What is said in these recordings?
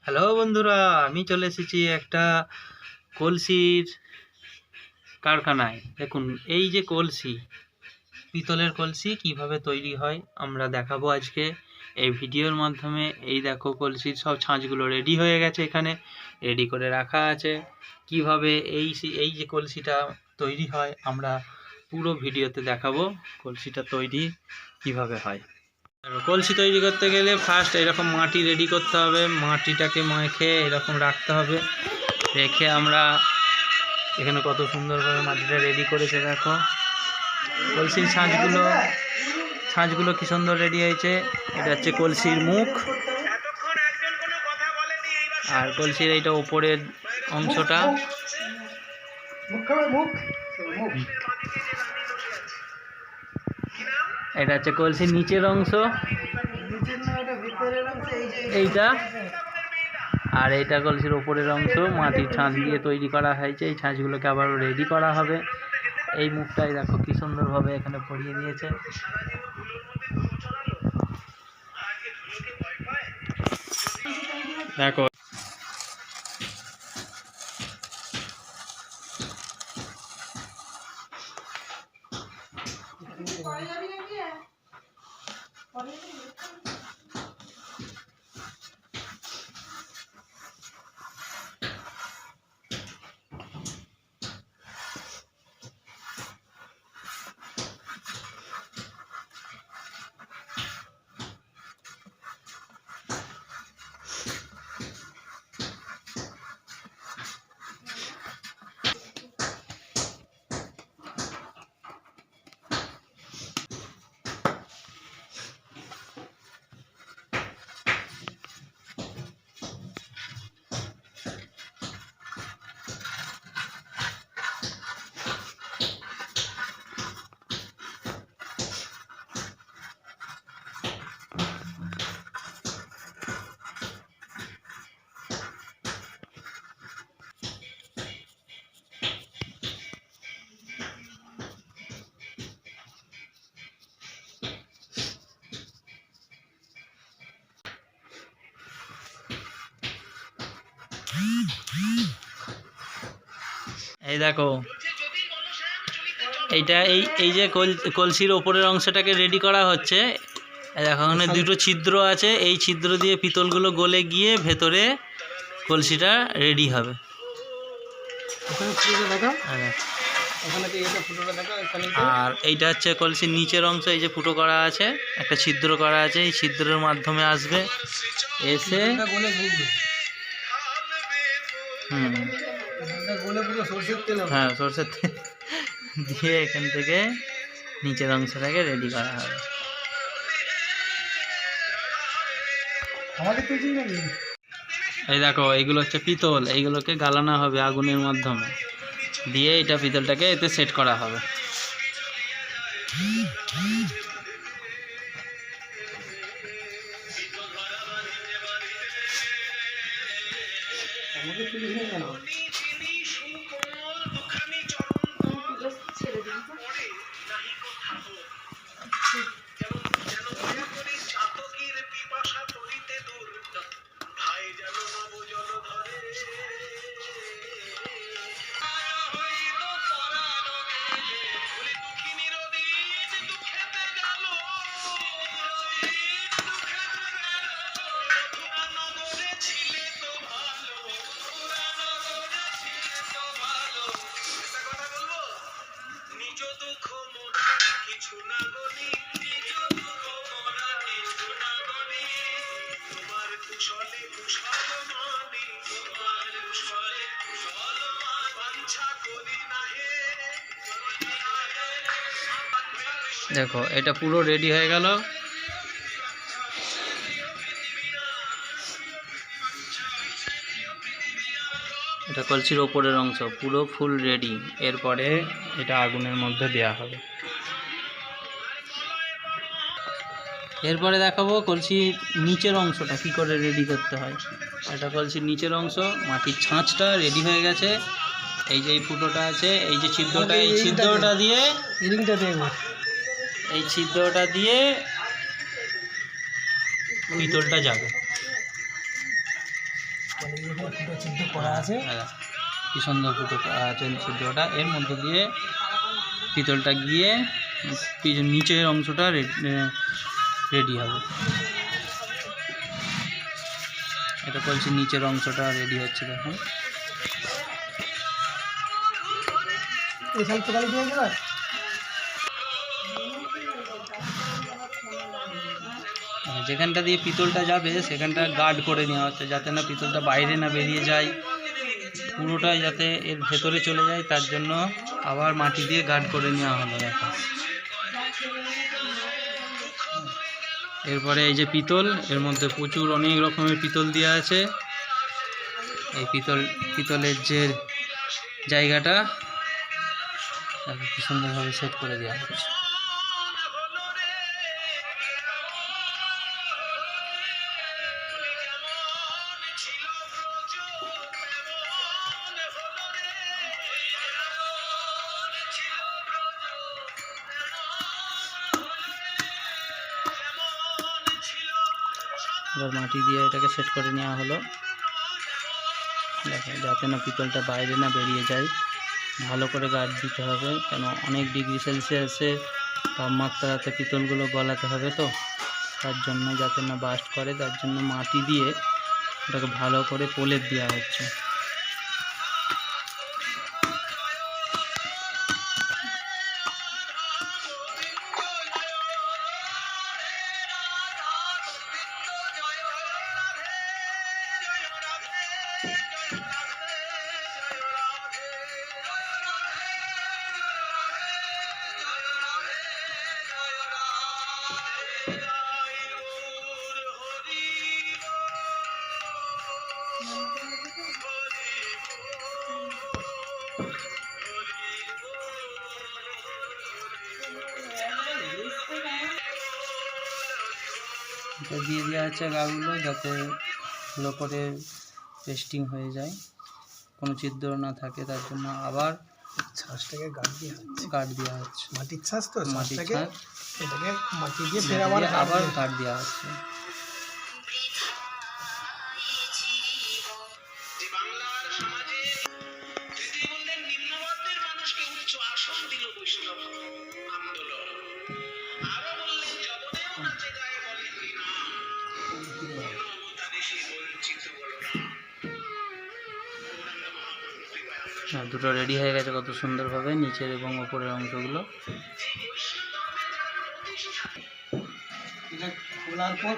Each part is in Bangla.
হ্যালো বন্ধুরা, আমি চলে এসেছি একটা কলসির কারখানায়। দেখুন, এই যে কলসি, পিতলের কলসি কিভাবে তৈরি হয় আমরা দেখাবো আজকে এই ভিডিওর মাধ্যমে। এই দেখো, কলসির সব ছাঁচগুলো রেডি হয়ে গেছে, এখানে রেডি করে রাখা আছে। কিভাবে এই যে কলসিটা তৈরি হয় আমরা পুরো ভিডিওতে দেখাবো কলসিটা তৈরি কিভাবে হয়। কলসি তৈরি করতে গেলে ফার্স্ট এরকম মাটি রেডি করতে হবে, মাটিটাকে মেখে এরকম রাখতে হবে। রেখে আমরা এখানে কত সুন্দরভাবে মাটিটা রেডি করেছে, দেখো কলসির ছাঁচগুলো কি সুন্দর রেডি হয়েছে। এটা হচ্ছে কলসির মুখ, আর কলসির এইটা উপরের অংশটা। এটা হচ্ছে কলসির নিচের অংশ, এইটা। আর এইটা কলসির ওপরের অংশ, মাটির ছাঁচ দিয়ে তৈরি করা হয়েছে। এই ছাঁচগুলোকে আবার রেডি করা হবে। এই মুখটাই দেখো কি সুন্দরভাবে এখানে পরিয়ে দিয়েছে। দেখো এই দেখো, এইটা এই যে কলসির ওপরের অংশটাকে রেডি করা হচ্ছে। দেখো ওখানে দুটো ছিদ্র আছে, এই ছিদ্র দিয়ে পিতলগুলো গলে গিয়ে ভেতরে কলসিটা রেডি হবে। আর এইটা হচ্ছে কলসির নিচের অংশ, এই যে ফুটো করা আছে, একটা ছিদ্র করা আছে, এই ছিদ্রের মাধ্যমে আসবে, এসে হ্যাঁ সরষের তেল দিয়ে এখান থেকে নিচের অংশটাকে রেডি করা হবে। এই দেখো, এইগুলো হচ্ছে পিতল, এইগুলোকে গালানো হবে আগুনের মাধ্যমে, দিয়ে এটা পিতলটাকে এতে সেট করা হবে। দেখো, এটা পুরো রেডি হয়ে গেল। এটা কলসির ওপরের অংশ পুরো ফুল রেডি। এরপরে এটা আগুনের মধ্যে দেওয়া হবে। এরপরে দেখাবো কলসির নিচের অংশটা কি করে রেডি করতে হয়। এটা কলসির নিচের অংশ, মাটির ছাঁচটা রেডি হয়ে গেছে। এই যে এই ফুটোটা আছে, এই যে ছিদ্রটা, এই ছিদ্রটা দিয়ে পিতলটা যাবে। ফুটো ছিদ্র করা আছে, কি সুন্দর ফুটো আছে ছিদ্রটা, এর মধ্যে দিয়ে পিতলটা গিয়ে নিচের অংশটা রেডি হবে। এটা বলছি নিচের অংশটা রেডি হচ্ছে, দেখুন। যেখানটা দিয়ে পিতলটা যাবে সেখানটা গার্ড করে নেওয়া হচ্ছে, যাতে না পিতলটা বাইরে না বেরিয়ে যায়, পুরোটাই যাতে এর ভেতরে চলে যায়, তার জন্য আবার মাটি দিয়ে গার্ড করে নেওয়া হলো। দেখো, এরপরে এই যে পিতল, এর মধ্যে প্রচুর অনেক রকমের পিতল দেওয়া আছে। এই পিতলের যে জায়গাটা কি সুন্দরভাবে সেট করে দেওয়া হচ্ছে। এবার মাটি দিয়ে এটাকে সেট করে নেওয়া হলো, দেখো, যাতে না পিতলটা বাইরে না বেরিয়ে যায়। ভালো করে গার্ড দিতে হবে, কেন অনেক ডিগ্রি সেলসিয়াসে তাপমাত্রাতে পিতলগুলো গলাতে হবে, তো তার জন্য যাতে না বাস্ট করে, তার জন্য মাটি দিয়ে এটাকে ভালো করে প্রলেপ দেওয়া হচ্ছে। এটা দিয়ে দেওয়া হচ্ছে গাগুলো, যাতে ভালো করে পেস্টিং হয়ে যায়, কোনো ছিদ্র না থাকে, তার জন্য আবার ছাঁচটাকে গার্ড দেওয়া হচ্ছে, মাটির ছাঁচ, তো মাটির ছাঁচটাকে ছাঁচ এটাকে মাটি দিয়ে ফের আবার গার্ড দেওয়া হচ্ছে। দুটো রেডি হয়ে গেছে কত সুন্দরভাবে, নিচের এবং উপরের অংশগুলো। খোলার পর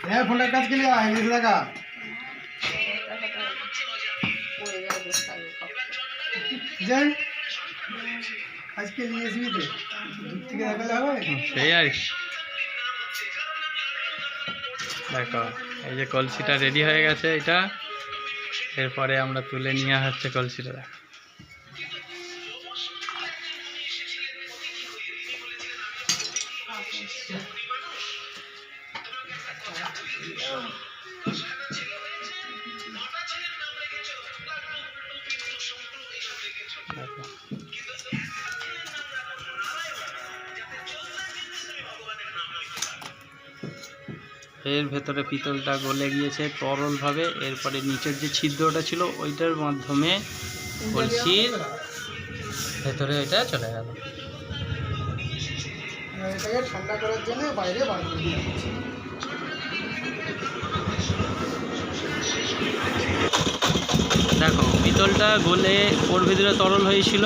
হ্যাঁ, ফোনটার কাজ কি লিয়া ইংলিশ লাগা যাই আজকে নিয়ে আসবি, তো দূর থেকে দেখালে হবে। সেই আর কি, দেখো এই যে কলসিটা রেডি হয়ে গেছে, এটা এরপরে আমরা তুলে নিয়ে হচ্ছে কলসিটা। দেখো, এর ভেতরে পিতলটা গলে গিয়েছে তরলভাবে, এরপরে নিচের যে ছিদ্রটা ছিল ওইটার মাধ্যমে কলসির ভেতরে এটা চলে গেল। এটাকে ঠান্ডা করার জন্য বাইরে বার করে দেওয়া হচ্ছে। দেখো, পিতলটা গলে ওর ভিতরে তরল হয়েছিল,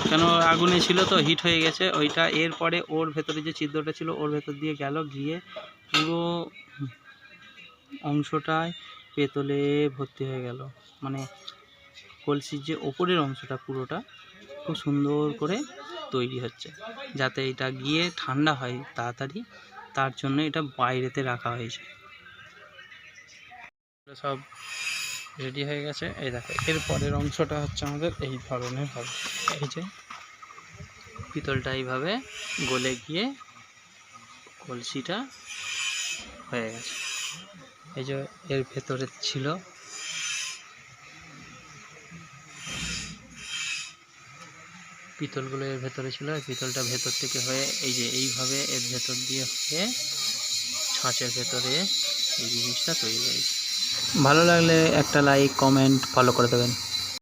কেন আগুনে ছিল তো হিট হয়ে গেছে ওইটা, এরপরে ওর ভেতরে যে ছিদ্রটা ছিল ওর ভেতর দিয়ে গেল, গিয়ে পুরো অংশটায় পেতলে ভর্তি হয়ে গেল, মানে কলসির যে ওপরের অংশটা পুরোটা খুব সুন্দর করে তৈরি হচ্ছে, যাতে এটা গিয়ে ঠান্ডা হয় তাড়াতাড়ি, তার জন্য এটা বাইরেতে রাখা হয়েছে। সব রেডি হয়ে গেছে। এই দেখো, এর পরের অংশটা হচ্ছে আমাদের এই ধরনের হবে, এই যে পিতলটা এইভাবে গলে গিয়ে কলসিটা হয়ে গেছে, এই যে এর ভেতরে ছিল। পিতলগুলো এর ভেতরে ছিল, আর পিতলটা ভেতর থেকে হয়ে এই যে এইভাবে এর ভেতর দিয়ে হয়ে ছাঁচের ভেতরে এই জিনিসটা তৈরি হয়েছে। ভালো লাগলে একটা লাইক, কমেন্ট, ফলো করে দেবেন।